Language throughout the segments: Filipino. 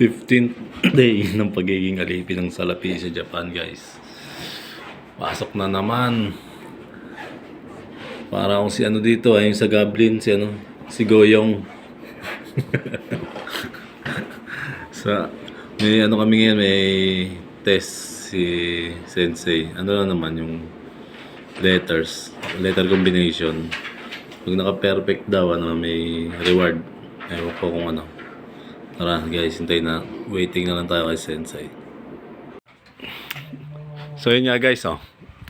15th day ng pagiging alipin ng salapi sa Japan, guys. Pasok na naman. Para akong si ano dito, yung sa Goblin, si Goyong. Sa may ano kami ngayon, may test si Sensei. Ano lang naman yung letter combination. Pag naka-perfect daw, may reward. Ewan ko kung ano. Tara guys, hintay na. Waiting na lang tayo kay Sensei. So yun nga guys,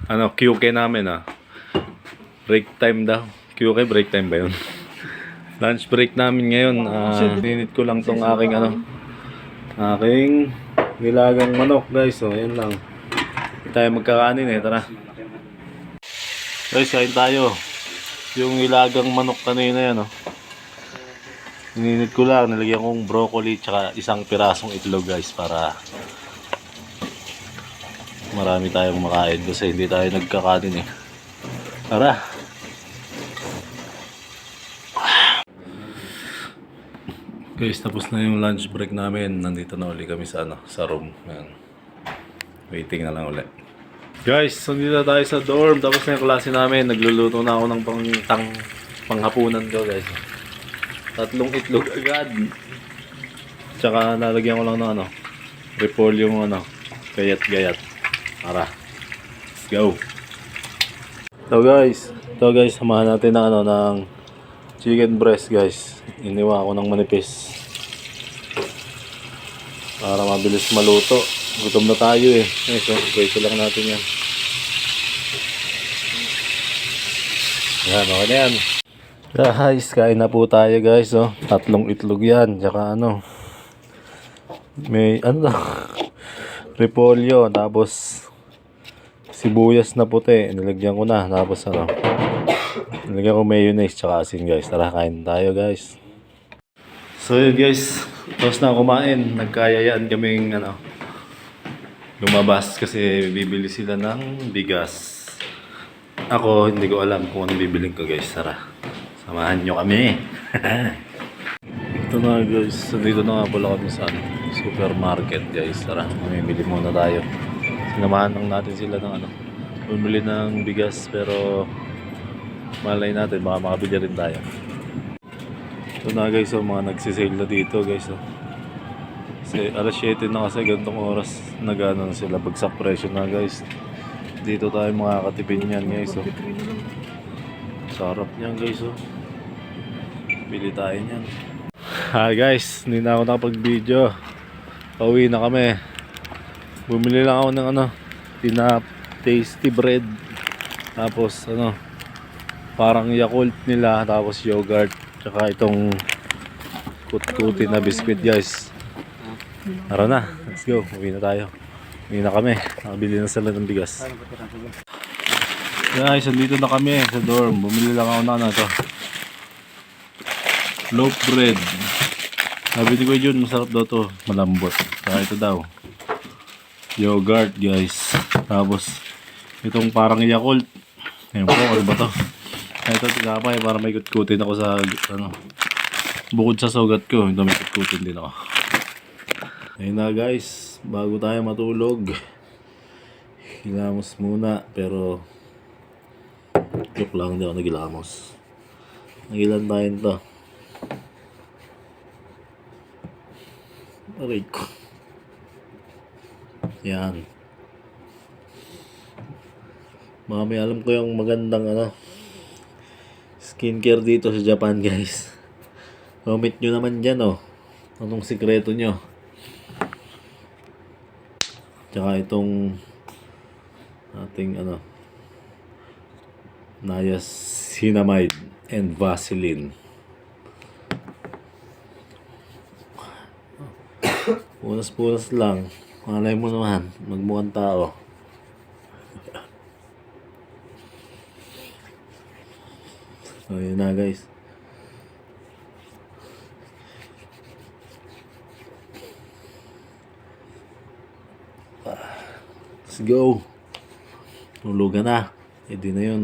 QK namin break time daw. QK break time ba yun? Lunch break namin ngayon. Ninit ko lang tong aking nilagang manok guys. So yun lang. Hindi tayo magkakanin tara. Guys, kain tayo. Yung nilagang manok kanina yan Ininit ko lang, nilagyan kong broccoli tsaka isang pirasong itlog guys para marami tayong makain kasi hindi tayo nagkakanin Tara! Guys, tapos na yung lunch break namin. Nandito na uli kami sa room. Ayan. Waiting na lang ulit. Guys, nandito na tayo sa dorm. Tapos na yung klase namin. Nagluluto na ako ng panghapunan ko guys. 3 itlog agad. Tsaka nalagyan ko lang ng repolyo yung gayat-gayat. Tara. Let's go. Ito guys, samahan natin ng chicken breast guys. Iniwa ko ng manipis. Para mabilis maluto. Gutom na tayo Guys, lang natin yan. Yan, okay na yan. Guys, kain na po tayo guys 3 itlog yan. Tsaka may repolyo. Tapos sibuyas na puti. Nilagyan ko na. Tapos nilagyan ko mayonnaise tsaka asin guys. Tara, kain tayo guys. So yun guys, tapos na kumain. Nagkayayaan kaming lumabas kasi bibili sila ng bigas. Ako hindi ko alam kung ano bibiling ko guys. Tara, samahan nyo kami. Ito na guys, dito na nga pala kami sa supermarket guys. Tara, mamimili muna tayo. Sinamahan lang natin sila ng bumili ng bigas pero malay natin baka makabili rin tayo. Ito na guys, mga nagsisale na dito guys kasi alas 7 na kasi gantong oras nagano na sila, bagsak presyo na guys. Dito tayo makakatipin yan guys sarap niyan guys bili tayo niyan. Hi guys, hindi na ako nakapag-video. Pauwi na kami. Bumili lang ako ng tasty bread. Tapos parang Yakult nila, tapos yogurt, tsaka itong kut-kuti na biscuit guys. Tara na, let's go. Uwi na tayo. Uwi na kami. Nakabili na sila ng bigas. Guys, andito na kami sa dorm. Bumili lang ako ng loaf bread. Sabi ni Kuya Jun, masarap daw to, malambot. Kaya ito daw yogurt guys. Tapos itong parang Yakult. Ayun po, ano ba to? Ito tinapay para may kutkutin ako sa bukod sa sugat ko. Ito may kutkutin din ako. Ayun na guys, bago tayo matulog, hilamos muna. Pero joke lang, hindi ako nagilamos. Nagilan tayo nito. Aray ko. Yan. May alam ko yung magandang skincare dito sa Japan guys. Comment nyo naman dyan anong sikreto nyo. Tsaka itong ating niacinamide and Vaseline. Punas-punas lang. Malay mo naman, magmukhang tao. So yun na guys. Let's go. Tulugan na. Hindi na yun.